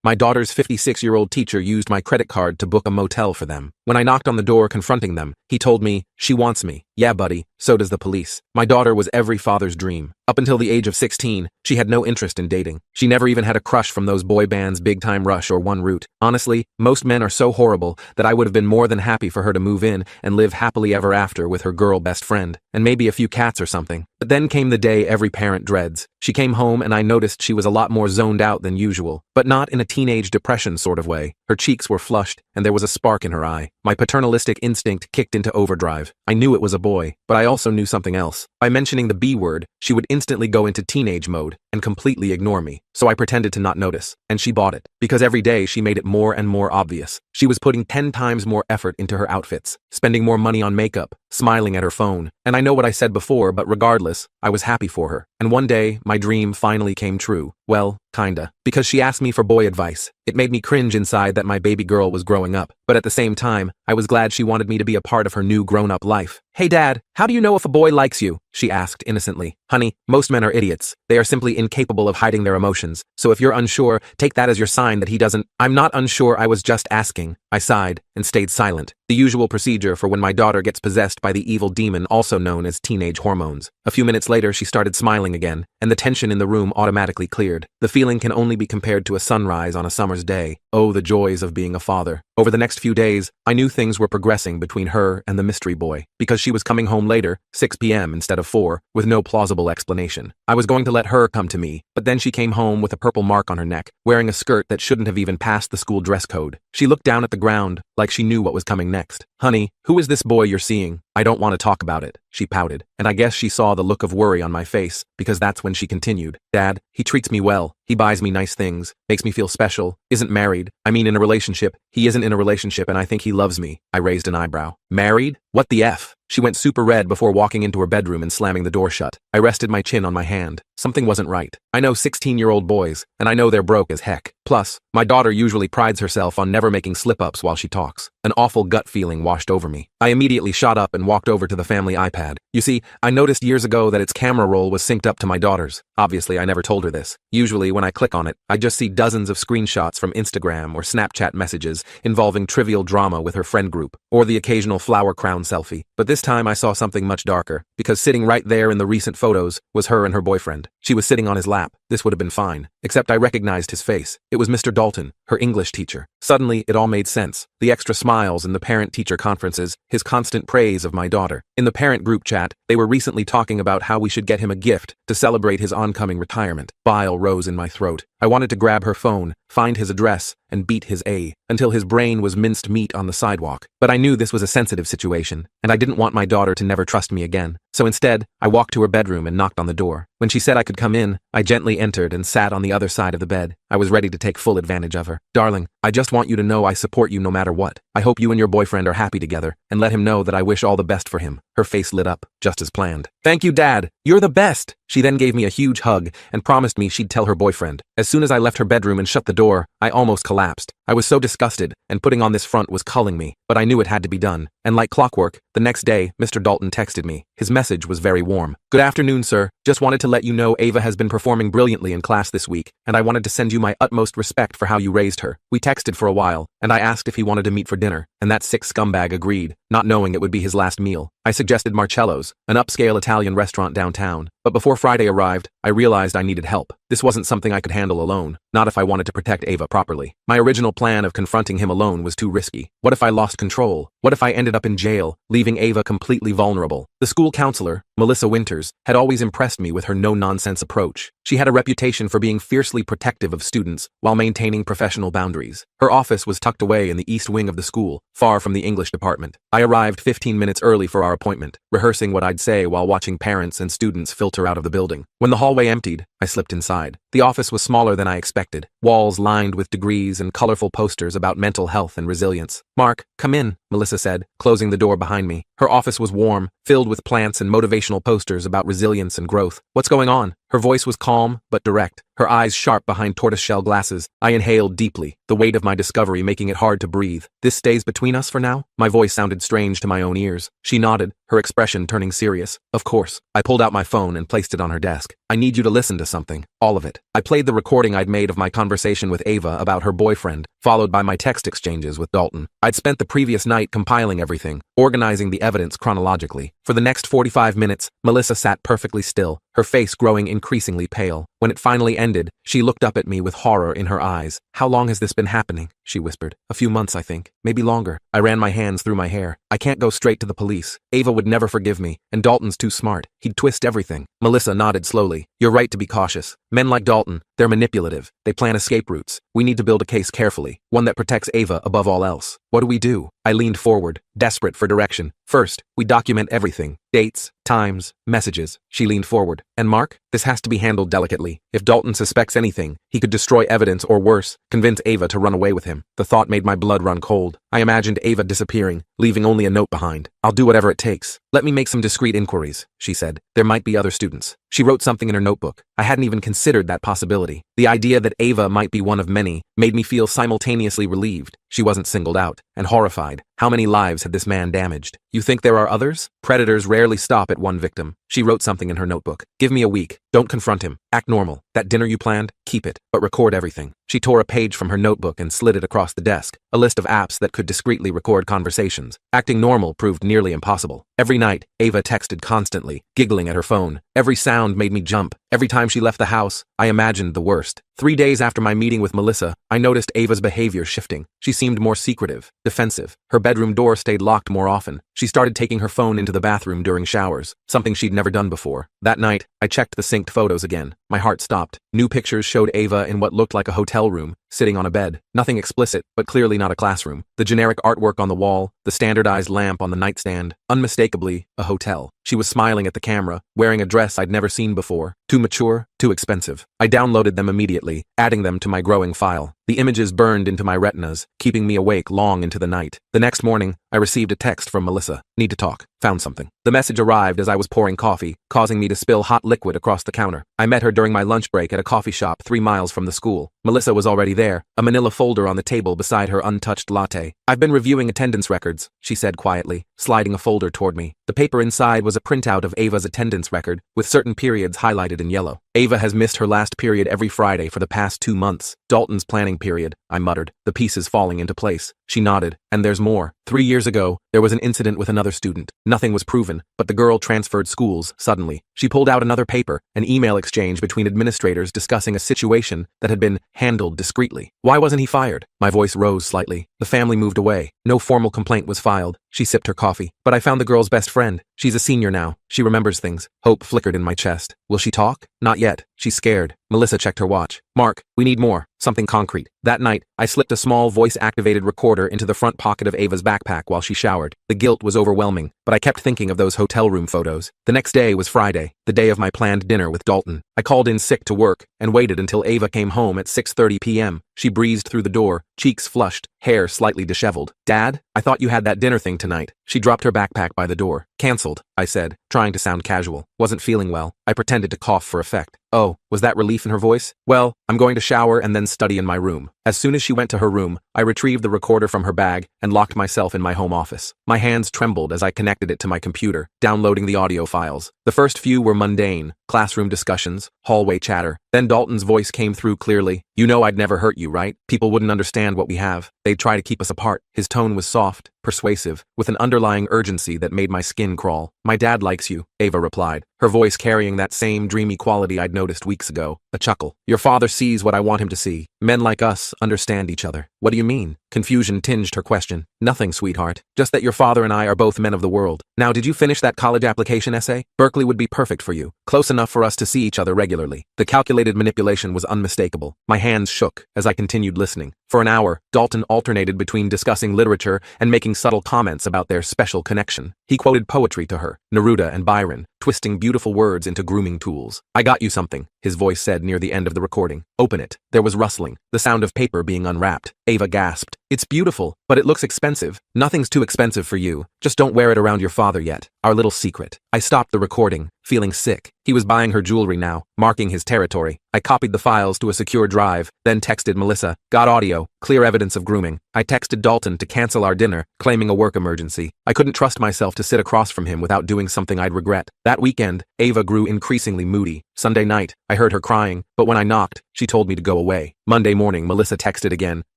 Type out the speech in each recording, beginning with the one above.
My daughter's 56-year-old teacher used my credit card to book a motel for them. When I knocked on the door confronting them, he told me, "She wants me." Yeah, buddy, so does the police. My daughter was every father's dream. Up until the age of 16, she had no interest in dating. She never even had a crush from those boy bands Big Time Rush or One Root. Honestly, most men are so horrible that I would have been more than happy for her to move in and live happily ever after with her girl best friend, and maybe a few cats or something. But then came the day every parent dreads. She came home and I noticed she was a lot more zoned out than usual, but not in a teenage depression sort of way. Her cheeks were flushed and there was a spark in her eye. My paternalistic instinct kicked into overdrive. I knew it was a boy, but I also knew something else. By mentioning the B word, she would instantly go into teenage mode and completely ignore me. So I pretended to not notice, and she bought it, because every day she made it more and more obvious. She was putting 10 times more effort into her outfits, spending more money on makeup, smiling at her phone. And I know what I said before, but regardless, I was happy for her. And one day, my dream finally came true. Well, kinda. Because she asked me for boy advice. It made me cringe inside that my baby girl was growing up, but at the same time, I was glad she wanted me to be a part of her new grown-up life. "Hey Dad, how do you know if a boy likes you?" she asked innocently. "Honey, most men are idiots. They are simply incapable of hiding their emotions. So if you're unsure, take that as your sign that he doesn't." "I'm not unsure, I was just asking." I sighed and stayed silent. The usual procedure for when my daughter gets possessed by the evil demon also known as teenage hormones. A few minutes later she started smiling again, and the tension in the room automatically cleared. The feeling can only be compared to a sunrise on a summer's day. Oh, the joys of being a father. Over the next few days, I knew things were progressing between her and the mystery boy, because she was coming home later, 6 p.m. instead of 4, with no plausible explanation. I was going to let her come to me, but then she came home with a purple mark on her neck, wearing a skirt that shouldn't have even passed the school dress code. She looked down at the ground, like she knew what was coming next. "Honey, who is this boy you're seeing?" "I don't want to talk about it," she pouted, and I guess she saw the look of worry on my face, because that's when she continued. "Dad, he treats me well. He buys me nice things, makes me feel special, isn't married. I mean in a relationship. He isn't in a relationship and I think he loves me." I raised an eyebrow. "Married? What the F?" She went super red before walking into her bedroom and slamming the door shut. I rested my chin on my hand. Something wasn't right. I know 16-year-old boys, and I know they're broke as heck. Plus, my daughter usually prides herself on never making slip-ups while she talks. An awful gut feeling washed over me. I immediately shot up and walked over to the family iPad. You see, I noticed years ago that its camera roll was synced up to my daughter's. Obviously, I never told her this. Usually, when I click on it, I just see dozens of screenshots from Instagram or Snapchat messages involving trivial drama with her friend group, or the occasional flower crown selfie. But this time I saw something much darker, because sitting right there in the recent photos was her and her boyfriend. She was sitting on his lap. This would have been fine, except I recognized his face. It was Mr. Dalton, her English teacher. Suddenly, it all made sense. The extra smiles in the parent-teacher conferences, his constant praise of my daughter. In the parent group chat, they were recently talking about how we should get him a gift to celebrate his oncoming retirement. Bile rose in my throat. I wanted to grab her phone, find his address, and beat his A, until his brain was minced meat on the sidewalk. But I knew this was a sensitive situation, and I didn't want my daughter to never trust me again. So instead, I walked to her bedroom and knocked on the door. When she said I could come in, I gently entered and sat on the other side of the bed. I was ready to take full advantage of her. "Darling, I just want you to know I support you no matter what. I hope you and your boyfriend are happy together, and let him know that I wish all the best for him." Her face lit up, just as planned. "Thank you, Dad. You're the best." She then gave me a huge hug and promised me she'd tell her boyfriend. As soon as I left her bedroom and shut the door, I almost collapsed. I was so disgusted, and putting on this front was culling me, but I knew it had to be done. And like clockwork, the next day, Mr. Dalton texted me. His message was very warm. "Good afternoon, sir. Just wanted to let you know Ava has been performing brilliantly in class this week, and I wanted to send you my utmost respect for how you raised her." We texted for a while, and I asked if he wanted to meet for dinner, and that sick scumbag agreed, not knowing it would be his last meal. I suggested Marcello's, an upscale Italian restaurant downtown. But before Friday arrived, I realized I needed help. This wasn't something I could handle alone, not if I wanted to protect Ava properly. My original plan of confronting him alone was too risky. What if I lost control? What if I ended up in jail, leaving Ava completely vulnerable? The school counselor, Melissa Winters, had always impressed me with her no-nonsense approach. She had a reputation for being fiercely protective of students while maintaining professional boundaries. Her office was tucked away in the east wing of the school, far from the English department. I arrived 15 minutes early for our appointment, rehearsing what I'd say while watching parents and students filter out of the building. When the hallway emptied, I slipped inside. The office was smaller than I expected, walls lined with degrees and colorful posters about mental health and resilience. "Mark, come in," Melissa said, closing the door behind me. Her office was warm, filled with plants and motivational posters about resilience and growth. "What's going on?" Her voice was calm, but direct, her eyes sharp behind tortoiseshell glasses. I inhaled deeply, the weight of my discovery making it hard to breathe. "This stays between us for now?" My voice sounded strange to my own ears. She nodded, her expression turning serious. "Of course." I pulled out my phone and placed it on her desk. I need you to listen to something. All of it. I played the recording I'd made of my conversation with Ava about her boyfriend, followed by my text exchanges with Dalton. I'd spent the previous night compiling everything, organizing the evidence chronologically. For the next 45 minutes, Melissa sat perfectly still, her face growing increasingly pale. When it finally ended, she looked up at me with horror in her eyes. How long has this been happening? She whispered. A few months, I think. Maybe longer. I ran my hands through my hair. I can't go straight to the police. Ava would never forgive me, and Dalton's too smart. He'd twist everything. Melissa nodded slowly. You're right to be cautious. Men like Dalton, they're manipulative. They plan escape routes. We need to build a case carefully, one that protects Ava above all else. What do? I leaned forward, desperate for direction. First, we document everything. Dates, times, messages. She leaned forward. And Mark? This has to be handled delicately. If Dalton suspects anything, he could destroy evidence or worse, convince Ava to run away with him. The thought made my blood run cold. I imagined Ava disappearing, leaving only a note behind. I'll do whatever it takes. Let me make some discreet inquiries, she said. There might be other students. She wrote something in her notebook. I hadn't even considered that possibility. The idea that Ava might be one of many made me feel simultaneously relieved. She wasn't singled out, and horrified. How many lives had this man damaged? You think there are others? Predators rarely stop at one victim. She wrote something in her notebook. Give me a week. Don't confront him. Act normal. That dinner you planned? Keep it, but record everything. She tore a page from her notebook and slid it across the desk, a list of apps that could discreetly record conversations. Acting normal proved nearly impossible. Every night, Ava texted constantly, giggling at her phone. Every sound made me jump. Every time she left the house, I imagined the worst. 3 days after my meeting with Melissa, I noticed Ava's behavior shifting. She seemed more secretive, defensive. Her bedroom door stayed locked more often. She started taking her phone into the bathroom during showers, something she'd never done before. That night, I checked the synced photos again. My heart stopped. New pictures showed Ava in what looked like a hotel room, sitting on a bed. Nothing explicit, but clearly not a classroom. The generic artwork on the wall, the standardized lamp on the nightstand, unmistakably a hotel. She was smiling at the camera, wearing a dress I'd never seen before. Too mature, too expensive. I downloaded them immediately, adding them to my growing file. The images burned into my retinas, keeping me awake long into the night. The next morning, I received a text from Melissa. Need to talk. Found something. The message arrived as I was pouring coffee, causing me to spill hot liquid across the counter. I met her during my lunch break at a coffee shop 3 miles from the school. Melissa was already there, a manila folder on the table beside her untouched latte. I've been reviewing attendance records, she said quietly, sliding a folder toward me. The paper inside was a printout of Ava's attendance record, with certain periods highlighted in yellow. Ava has missed her last period every Friday for the past 2 months. Dalton's planning period, I muttered, the pieces falling into place. She nodded. And there's more. 3 years ago, there was an incident with another student. Nothing was proven, but the girl transferred schools suddenly. She pulled out another paper, an email exchange between administrators discussing a situation that had been handled discreetly. Why wasn't he fired? My voice rose slightly. The family moved away. No formal complaint was filed. She sipped her coffee. But I found the girl's best friend. She's a senior now. She remembers things. Hope flickered in my chest. Will she talk? Not yet. She's scared. Melissa checked her watch. Mark, we need more. Something concrete. That night, I slipped a small voice-activated recorder into the front pocket of Ava's backpack while she showered. The guilt was overwhelming, but I kept thinking of those hotel room photos. The next day was Friday, the day of my planned dinner with Dalton. I called in sick to work and waited until Ava came home at 6:30 p.m. She breezed through the door, cheeks flushed, hair slightly disheveled. Dad, I thought you had that dinner thing tonight. She dropped her backpack by the door. Cancelled, I said, trying to sound casual. Wasn't feeling well. I pretended to cough for effect. Oh, was that relief in her voice? Well, I'm going to shower and then study in my room. As soon as she went to her room, I retrieved the recorder from her bag and locked myself in my home office. My hands trembled as I connected it to my computer, downloading the audio files. The first few were mundane, classroom discussions, hallway chatter. Then Dalton's voice came through clearly. You know I'd never hurt you, right? People wouldn't understand what we have. They'd try to keep us apart. His tone was soft, persuasive, with an underlying urgency that made my skin crawl. My dad likes you, Ava replied, her voice carrying that same dreamy quality I'd noticed weeks ago. A chuckle. Your father sees what I want him to see. Men like us understand each other. What do you mean? Confusion tinged her question. Nothing, sweetheart. Just that your father and I are both men of the world. Now, did you finish that college application essay? Berkeley would be perfect for you. Close enough for us to see each other regularly. The calculated manipulation was unmistakable. My hands shook as I continued listening. For an hour, Dalton alternated between discussing literature and making subtle comments about their special connection. He quoted poetry to her, Neruda and Byron, twisting beautiful words into grooming tools. I got you something, his voice said near the end of the recording. Open it. There was rustling, the sound of paper being unwrapped. Ava gasped. It's beautiful, but it looks expensive. Nothing's too expensive for you. Just don't wear it around your father yet. Our little secret. I stopped the recording, feeling sick. He was buying her jewelry now, marking his territory. I copied the files to a secure drive, then texted Melissa. Got audio, clear evidence of grooming. I texted Dalton to cancel our dinner, claiming a work emergency. I couldn't trust myself to sit across from him without doing something I'd regret. That weekend, Ava grew increasingly moody. Sunday night, I heard her crying, but when I knocked, she told me to go away. Monday morning, Melissa texted again.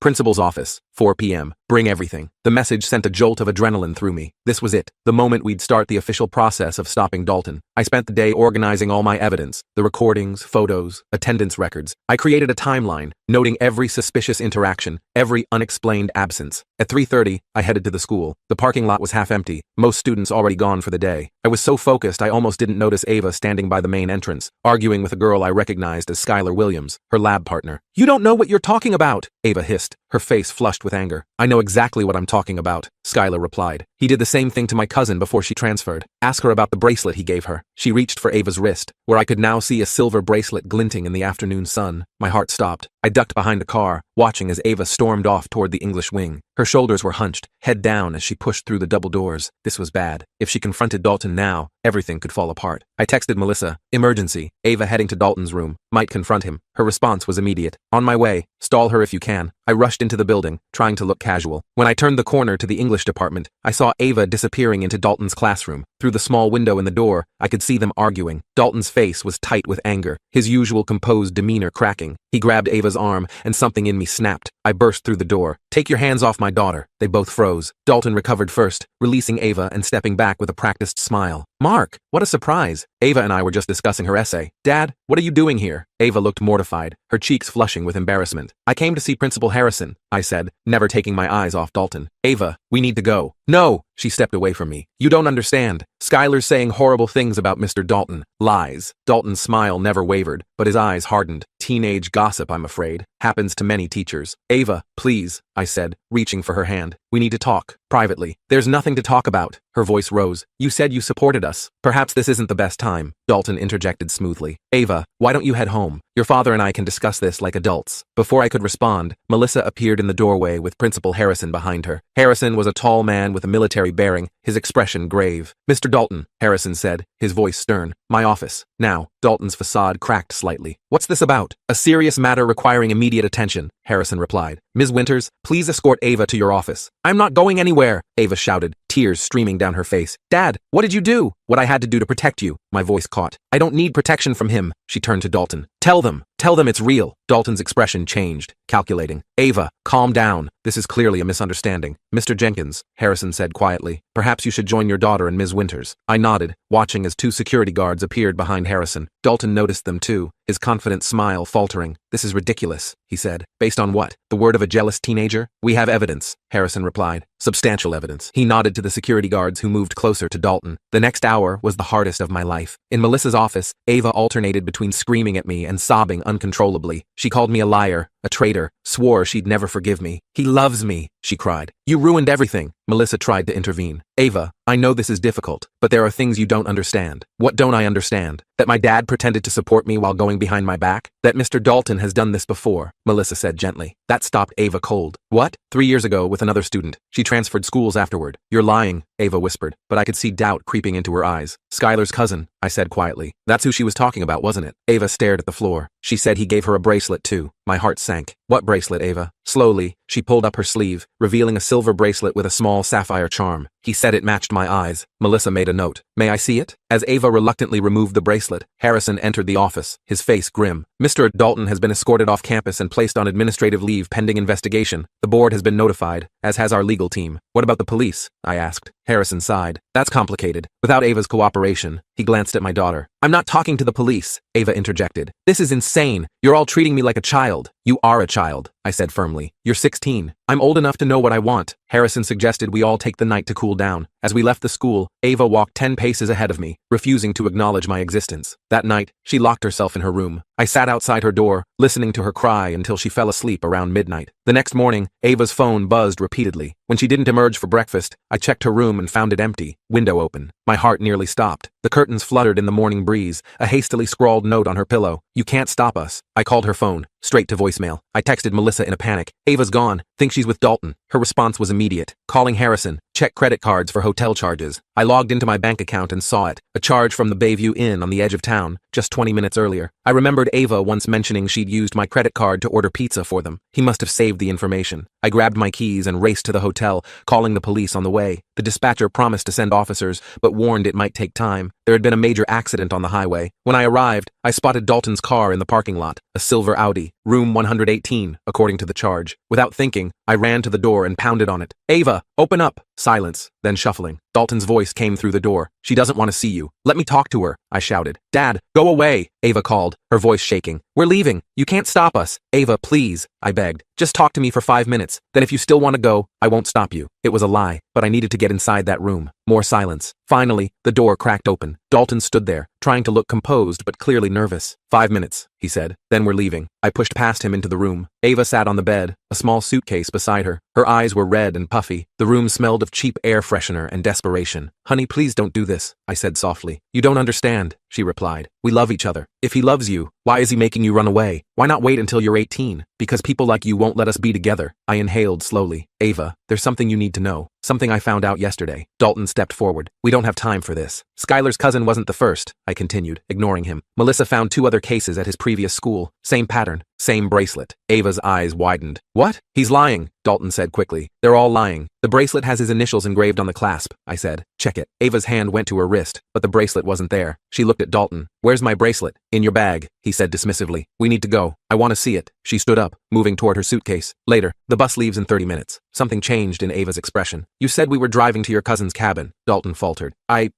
Principal's office, 4 p.m. Bring everything. The message sent a jolt of adrenaline through me. This was it, the moment we'd start the official process of stopping Dalton. I spent the day organizing all my evidence, the recordings, photos, attendance records. I created a timeline, noting every suspicious interaction, every unexplained absence. At 3:30, I headed to the school. The parking lot was half empty, most students already gone for the day. I was so focused I almost didn't notice Ava standing by the main entrance, arguing with a girl I recognized as Skylar Williams, her lab partner. "You don't know what you're talking about," Ava hissed, her face flushed with anger. "I know exactly what I'm talking about," Skylar replied. "He did the same thing to my cousin before she transferred. Ask her about the bracelet he gave her." She reached for Ava's wrist, where I could now see a silver bracelet glinting in the afternoon sun. My heart stopped. I ducked behind a car, watching as Ava stormed off toward the English wing. Her shoulders were hunched, head down as she pushed through the double doors. This was bad. If she confronted Dalton now, everything could fall apart. I texted Melissa, "Emergency. Ava heading to Dalton's room. Might confront him." Her response was immediate. "On my way. Stall her if you can." I rushed into the building, trying to look casual. When I turned the corner to the English department, I saw Ava disappearing into Dalton's classroom. Through the small window in the door, I could see them arguing. Dalton's face was tight with anger, his usual composed demeanor cracking. He grabbed Ava's arm, and something in me snapped. I burst through the door. "Take your hands off my daughter." They both froze. Dalton recovered first, releasing Ava and stepping back with a practiced smile. "Mark, what a surprise." Ava and I were just discussing her essay. "Dad, what are you doing here?" Ava looked mortified, her cheeks flushing with embarrassment. "I came to see Principal Harrison," I said, never taking my eyes off Dalton. "Ava, we need to go." "No," she stepped away from me. "You don't understand. Skylar's saying horrible things about Mr. Dalton." "Lies." Dalton's smile never wavered, but his eyes hardened. "Teenage gossip, I'm afraid. Happens to many teachers." "Ava, please," I said, reaching for her hand. "We need to talk. Privately." "There's nothing to talk about." Her voice rose. "You said you supported us. Perhaps this isn't the best time." Dalton interjected smoothly. "Ava, why don't you head home? Your father and I can discuss this like adults." Before I could respond, Melissa appeared in the doorway with Principal Harrison behind her. Harrison was a tall man with a military bearing, his expression grave. "Mr. Dalton," Harrison said, his voice stern. "My office. Now." Dalton's facade cracked slightly. "What's this about?" "A serious matter requiring immediate attention," Harrison replied. "Ms. Winters, please escort Ava to your office." "I'm not going anywhere," Ava shouted, tears streaming down her face. "Dad, what did you do?" "What I had to do to protect you." My voice caught. "I don't need protection from him." She turned to Dalton. Tell them it's real." Dalton's expression changed, calculating. "Ava, calm down. This is clearly a misunderstanding." "Mr. Jenkins," Harrison said quietly, "perhaps you should join your daughter and Ms. Winters." I nodded, watching as 2 security guards appeared behind Harrison. Dalton noticed them too, his confident smile faltering. "This is ridiculous," he said. "Based on what? The word of a jealous teenager?" "We have evidence," Harrison replied. "Substantial evidence." He nodded to the security guards who moved closer to Dalton. The next hour was the hardest of my life. In Melissa's office, Ava alternated between screaming at me and sobbing uncontrollably. She called me a liar, a traitor, swore she'd never forgive me. "He loves me," she cried. "You ruined everything." Melissa tried to intervene. "Ava, I know this is difficult, but there are things you don't understand." "What don't I understand?" "That my dad pretended to support me while going behind my back? That Mr. Dalton has done this before," Melissa said gently. That stopped Ava cold. "What?" "3 years ago with another student. She transferred schools afterward." "You're lying," Ava whispered, but I could see doubt creeping into her eyes. "Skylar's cousin," I said quietly. "That's who she was talking about, wasn't it?" Ava stared at the floor. "She said he gave her a bracelet too." My heart sank. "What bracelet, Ava?" Slowly, she pulled up her sleeve, revealing a silver bracelet with a small sapphire charm. "He said it matched my eyes." Melissa made a note. "May I see it?" As Ava reluctantly removed the bracelet, Harrison entered the office, his face grim. "Mr. Dalton has been escorted off campus and placed on administrative leave pending investigation. The board has been notified, as has our legal team." "What about the police?" I asked. Harrison sighed. "That's complicated. Without Ava's cooperation." He glanced at my daughter. "I'm not talking to the police," Ava interjected. "This is insane. You're all treating me like a child." "You are a child," I said firmly. "You're 16. I'm old enough to know what I want." Harrison suggested we all take the night to cool down. As we left the school, Ava walked 10 paces ahead of me, refusing to acknowledge my existence. That night, she locked herself in her room. I sat outside her door, listening to her cry until she fell asleep around midnight. The next morning, Ava's phone buzzed repeatedly. When she didn't emerge for breakfast, I checked her room and found it empty, window open. My heart nearly stopped. The curtains fluttered in the morning breeze, a hastily scrawled note on her pillow. You can't stop us. I called her phone, straight to voicemail. I texted Melissa in a panic. Ava's gone. Think she's with Dalton. Her response was immediate. Calling Harrison. Check credit cards for hotel charges. I logged into my bank account and saw it. A charge from the Bayview Inn on the edge of town, just 20 minutes earlier. I remembered Ava once mentioning she'd used my credit card to order pizza for them. He must have saved the information. I grabbed my keys and raced to the hotel, calling the police on the way. The dispatcher promised to send officers, but warned it might take time. There had been a major accident on the highway. When I arrived, I spotted Dalton's car in the parking lot, a silver Audi, room 118, according to the charge. Without thinking, I ran to the door and pounded on it. Ava, open up! Silence, then shuffling. Dalton's voice came through the door. She doesn't want to see you. Let me talk to her, I shouted. Dad, go away, Ava called, her voice shaking. We're leaving. You can't stop us. Ava, please, I begged. Just talk to me for 5 minutes. Then if you still want to go, I won't stop you. It was a lie, but I needed to get inside that room. More silence. Finally, the door cracked open. Dalton stood there, trying to look composed but clearly nervous. 5 minutes, he said. Then we're leaving. I pushed past him into the room. Ava sat on the bed, a small suitcase beside her. Her eyes were red and puffy. The room smelled of cheap air freshener and desperation. Honey, please don't do this, I said softly. You don't understand, she replied. We love each other. If he loves you, why is he making you run away? Why not wait until you're 18? Because people like you won't let us be together. I inhaled slowly. Ava, there's something you need to know. Something I found out yesterday. Dalton stepped forward. We don't have time for this. Skylar's cousin wasn't the first, I continued, ignoring him. Melissa found 2 other cases at his previous school. Same pattern, same bracelet. Ava's eyes widened. What? He's lying, Dalton said quickly. They're all lying. The bracelet has his initials engraved on the clasp, I said. Check it. Ava's hand went to her wrist, but the bracelet wasn't there. She looked at Dalton. Where's my bracelet? In your bag, he said dismissively. We need to go. I want to see it. She stood up, moving toward her suitcase. Later, the bus leaves in 30 minutes. Something changed in Ava's expression. You said we were driving to your cousin's cabin, Dalton faltered.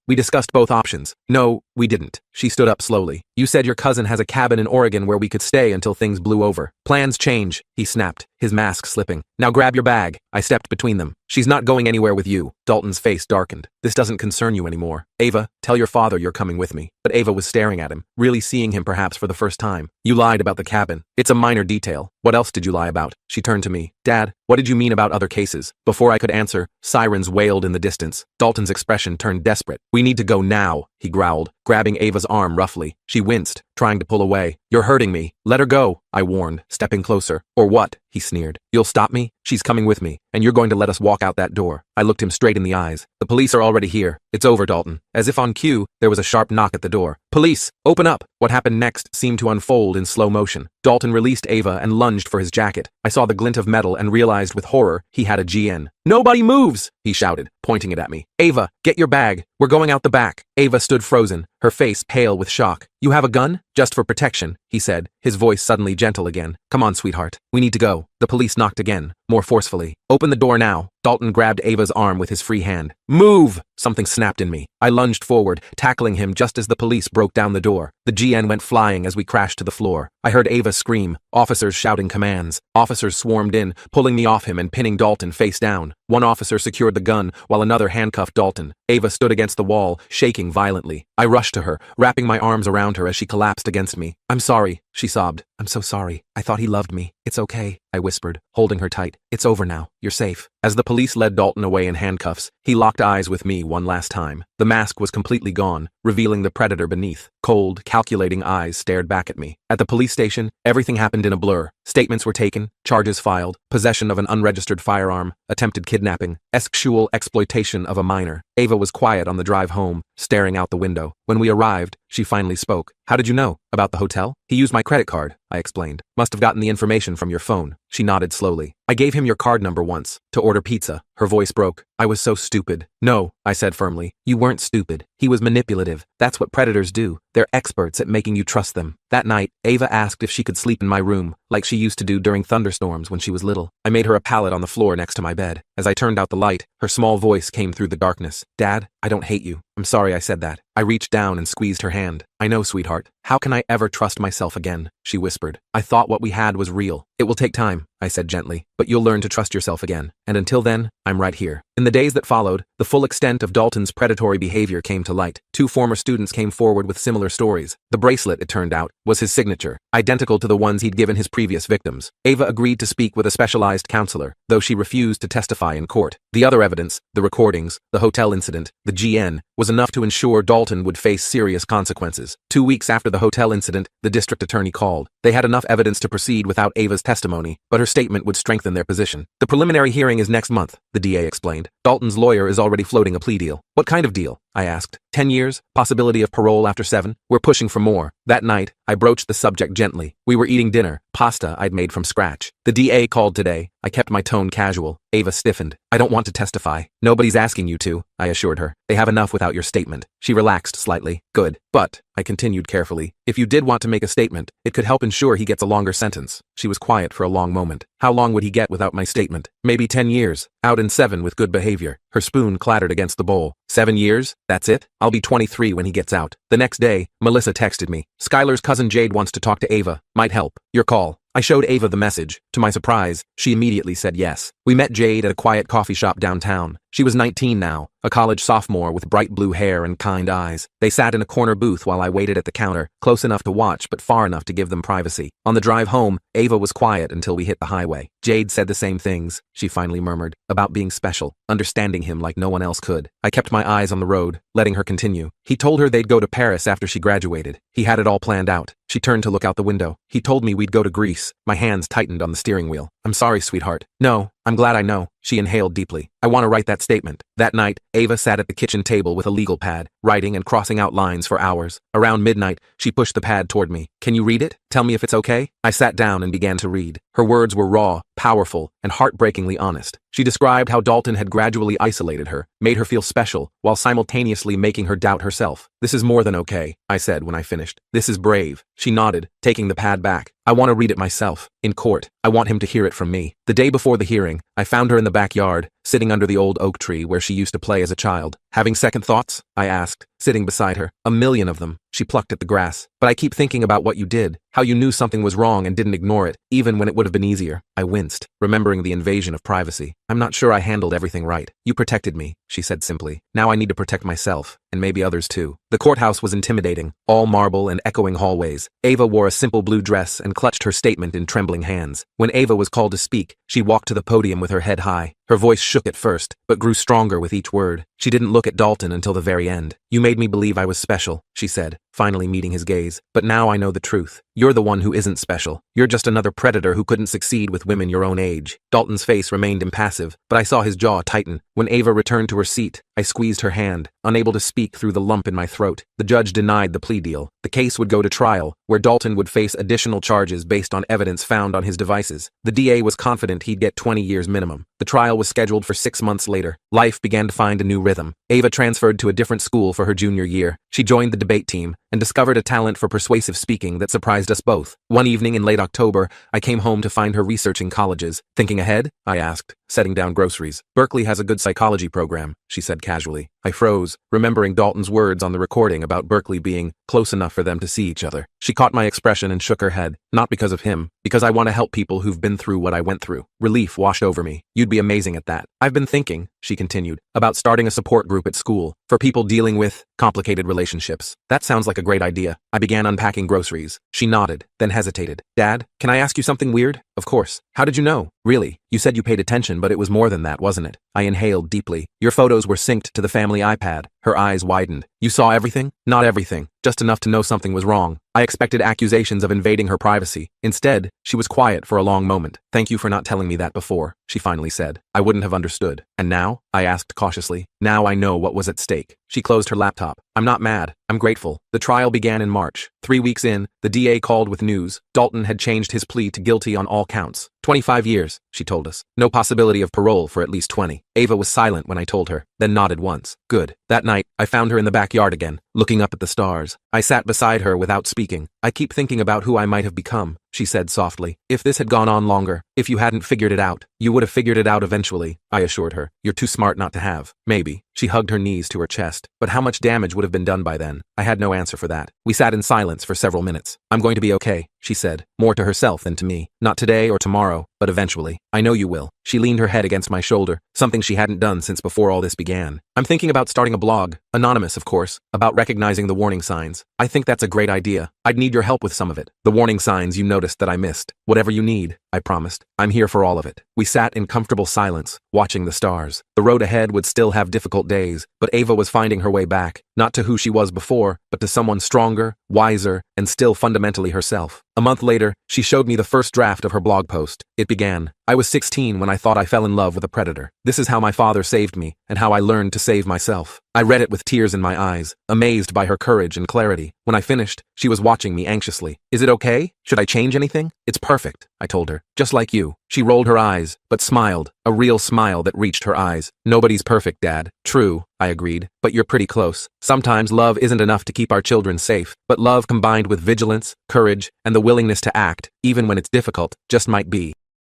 We discussed both options. No, we didn't. She stood up slowly. You said your cousin has a cabin in Oregon where we could stay until things blew over. Plans change, he snapped, his mask slipping. Now grab your bag. I stepped between them. She's not going anywhere with you. Dalton's face darkened. This doesn't concern you anymore. Ava, tell your father you're coming with me. But Ava was staring at him, really seeing him perhaps for the first time. You lied about the cabin. It's a minor detail. What else did you lie about? She turned to me. Dad, what did you mean about other cases? Before I could answer, sirens wailed in the distance. Dalton's expression turned desperate. We need to go now, he growled, grabbing Ava's arm roughly. She winced, trying to pull away. You're hurting me. Let her go, I warned, stepping closer. Or what? He sneered. You'll stop me? She's coming with me, and you're going to let us walk out that door. I looked him straight in the eyes. The police are already here. It's over, Dalton. As if on cue, there was a sharp knock at the door. Police, open up! What happened next seemed to unfold in slow motion. Dalton released Ava and lunged for his jacket. I saw the glint of metal and realized with horror he had a GN. Nobody moves, he shouted, pointing it at me. Ava, get your bag. We're going out the back. Ava stood frozen, her face pale with shock. You have a gun? Just for protection, he said, his voice suddenly gentle again. Come on, sweetheart. We need to go. The police knocked again, more forcefully. Open the door now. Dalton grabbed Ava's arm with his free hand. Move! Something snapped in me. I lunged forward, tackling him just as the police broke down the door. The GN went flying as we crashed to the floor. I heard Ava scream, officers shouting commands. Officers swarmed in, pulling me off him and pinning Dalton face down. One officer secured the gun, while another handcuffed Dalton. Ava stood against the wall, shaking violently. I rushed to her, wrapping my arms around her as she collapsed against me. I'm sorry, she sobbed. I'm so sorry. I thought he loved me. It's okay, I whispered, holding her tight. It's over now. You're safe. As the police led Dalton away in handcuffs, he locked eyes with me one last time. The mask was completely gone, revealing the predator beneath. Cold, calculating eyes stared back at me. At the police station, everything happened in a blur. Statements were taken, charges filed, possession of an unregistered firearm, attempted kidnapping, sexual exploitation of a minor. Ava was quiet on the drive home, staring out the window. When we arrived, she finally spoke. How did you know? About the hotel? He used my credit card, I explained. Must have gotten the information from your phone. She nodded slowly. I gave him your card number once, to order pizza. Her voice broke. I was so stupid. No, I said firmly. You weren't stupid. He was manipulative. That's what predators do. They're experts at making you trust them. That night, Ava asked if she could sleep in my room, like she used to do during thunderstorms when she was little. I made her a pallet on the floor next to my bed. As I turned out the light, her small voice came through the darkness. Dad, I don't hate you. I'm sorry I said that. I reached down and squeezed her hand. I know, sweetheart. How can I ever trust myself again? She whispered. I thought what we had was real. It will take time, I said gently, but you'll learn to trust yourself again. And until then, I'm right here. In the days that followed, the full extent of Dalton's predatory behavior came to light. 2 former students came forward with similar stories. The bracelet, it turned out, was his signature, identical to the ones he'd given his previous victims. Ava agreed to speak with a specialized counselor, though she refused to testify in court. The other evidence, the recordings, the hotel incident, the GN, was enough to ensure Dalton would face serious consequences. 2 weeks after the hotel incident, the district attorney called. They had enough evidence to proceed without Ava's testimony, but her statement would strengthen their position. The preliminary hearing is next month, the DA explained. Dalton's lawyer is already floating a plea deal. What kind of deal? I asked. 10 years? Possibility of parole after 7? We're pushing for more. That night, I broached the subject gently. We were eating dinner, pasta I'd made from scratch. The DA called today. I kept my tone casual. Ava stiffened. I don't want to testify. Nobody's asking you to, I assured her. They have enough without your statement. She relaxed slightly. Good. But, I continued carefully, if you did want to make a statement, it could help ensure he gets a longer sentence. She was quiet for a long moment. How long would he get without my statement? Maybe 10 years. Out in 7 with good behavior. Her spoon clattered against the bowl. 7 years? That's it? I'll be 23 when he gets out. The next day, Melissa texted me. Skylar's cousin Jade wants to talk to Ava. Might help. Your call. I showed Ava the message. To my surprise, she immediately said yes. We met Jade at a quiet coffee shop downtown. She was 19 now, a college sophomore with bright blue hair and kind eyes. They sat in a corner booth while I waited at the counter, close enough to watch but far enough to give them privacy. On the drive home, Ava was quiet until we hit the highway. Jade said the same things, she finally murmured, about being special, understanding him like no one else could. I kept my eyes on the road, letting her continue. He told her they'd go to Paris after she graduated. He had it all planned out. She turned to look out the window. He told me we'd go to Greece. My hands tightened on the steering wheel. I'm sorry, sweetheart. No, I'm glad I know. She inhaled deeply. I want to write that statement. That night, Ava sat at the kitchen table with a legal pad, writing and crossing out lines for hours. Around midnight, she pushed the pad toward me. Can you read it? Tell me if it's okay? I sat down and began to read. Her words were raw, powerful, and heartbreakingly honest. She described how Dalton had gradually isolated her, made her feel special, while simultaneously making her doubt herself. This is more than okay, I said when I finished. This is brave. She nodded, taking the pad back. I want to read it myself. In court. I want him to hear it from me. The day before the hearing, I found her in the backyard, sitting under the old oak tree where she used to play as a child. Having second thoughts? I asked, sitting beside her. A million of them. She plucked at the grass. But I keep thinking about what you did, how you knew something was wrong and didn't ignore it, even when it would have been easier. I winced, remembering the invasion of privacy. I'm not sure I handled everything right. You protected me, she said simply. Now I need to protect myself, and maybe others too. The courthouse was intimidating, all marble and echoing hallways. Ava wore a simple blue dress and clutched her statement in trembling hands. When Ava was called to speak, she walked to the podium with her head high. Her voice shook at first, but grew stronger with each word. She didn't look at Dalton until the very end. You made me believe I was special, she said, finally meeting his gaze. But now I know the truth. You're the one who isn't special. You're just another predator who couldn't succeed with women your own age. Dalton's face remained impassive, but I saw his jaw tighten. When Ava returned to her seat, I squeezed her hand, unable to speak through the lump in my throat. The judge denied the plea deal. The case would go to trial, where Dalton would face additional charges based on evidence found on his devices. The DA was confident he'd get 20 years minimum. The trial was scheduled for 6 months later. Life began to find a new rhythm. Ava transferred to a different school for her junior year. She joined the debate team and discovered a talent for persuasive speaking that surprised us both. One evening in late October, I came home to find her researching colleges. Thinking ahead? I asked, setting down groceries. Berkeley has a good psychology program, she said casually. I froze, remembering Dalton's words on the recording about Berkeley being close enough for them to see each other. She caught my expression and shook her head. Not because of him, because I want to help people who've been through what I went through. Relief washed over me. You'd be amazing at that. I've been thinking, she continued, about starting a support group at school for people dealing with complicated relationships. That sounds like a great idea. I began unpacking groceries. She nodded, then hesitated. Dad, can I ask you something weird? Of course. How did you know? Really? You said you paid attention, but it was more than that, wasn't it? I inhaled deeply. Your photos were synced to the family iPad. Her eyes widened. You saw everything? Not everything. Just enough to know something was wrong. I expected accusations of invading her privacy. Instead, she was quiet for a long moment. Thank you for not telling me that before, she finally said. I wouldn't have understood. And now? I asked cautiously. Now I know what was at stake. She closed her laptop. I'm not mad. I'm grateful. The trial began in March. 3 weeks in, the DA called with news. Dalton had changed his plea to guilty on all counts. 25 years, she told us. No possibility of parole for at least 20. Ava was silent when I told her, then nodded once. Good. That night, I found her in the backyard again, looking up at the stars. I sat beside her without speaking. I keep thinking about who I might have become, she said softly. If this had gone on longer, if you hadn't figured it out, you would have figured it out eventually, I assured her. You're too smart not to have. Maybe. She hugged her knees to her chest. But how much damage would have been done by then? I had no answer for that. We sat in silence for several minutes. I'm going to be okay, she said, more to herself than to me. Not today or tomorrow, but eventually. I know you will. She leaned her head against my shoulder, something she hadn't done since before all this began. I'm thinking about starting a blog, anonymous of course, about recognizing the warning signs. I think that's a great idea. I'd need your help with some of it. The warning signs you noticed that I missed. Whatever you need, I promised. I'm here for all of it. We sat in comfortable silence, watching the stars. The road ahead would still have difficult days, but Ava was finding her way back, not to who she was before, but to someone stronger, wiser, and still fundamentally herself. A month later, she showed me the first draft of her blog post. It began, I was 16 when I thought I fell in love with a predator. This is how my father saved me, and how I learned to save myself. I read it with tears in my eyes, amazed by her courage and clarity. When I finished, she was watching me anxiously. Is it okay? Should I change anything? It's perfect, I told her. Just like you. She rolled her eyes, but smiled, a real smile that reached her eyes. Nobody's perfect, Dad. True, I agreed, but you're pretty close. Sometimes love isn't enough to keep our children safe, but love combined with vigilance, courage, and the willingness to act, even when it's difficult, just might be.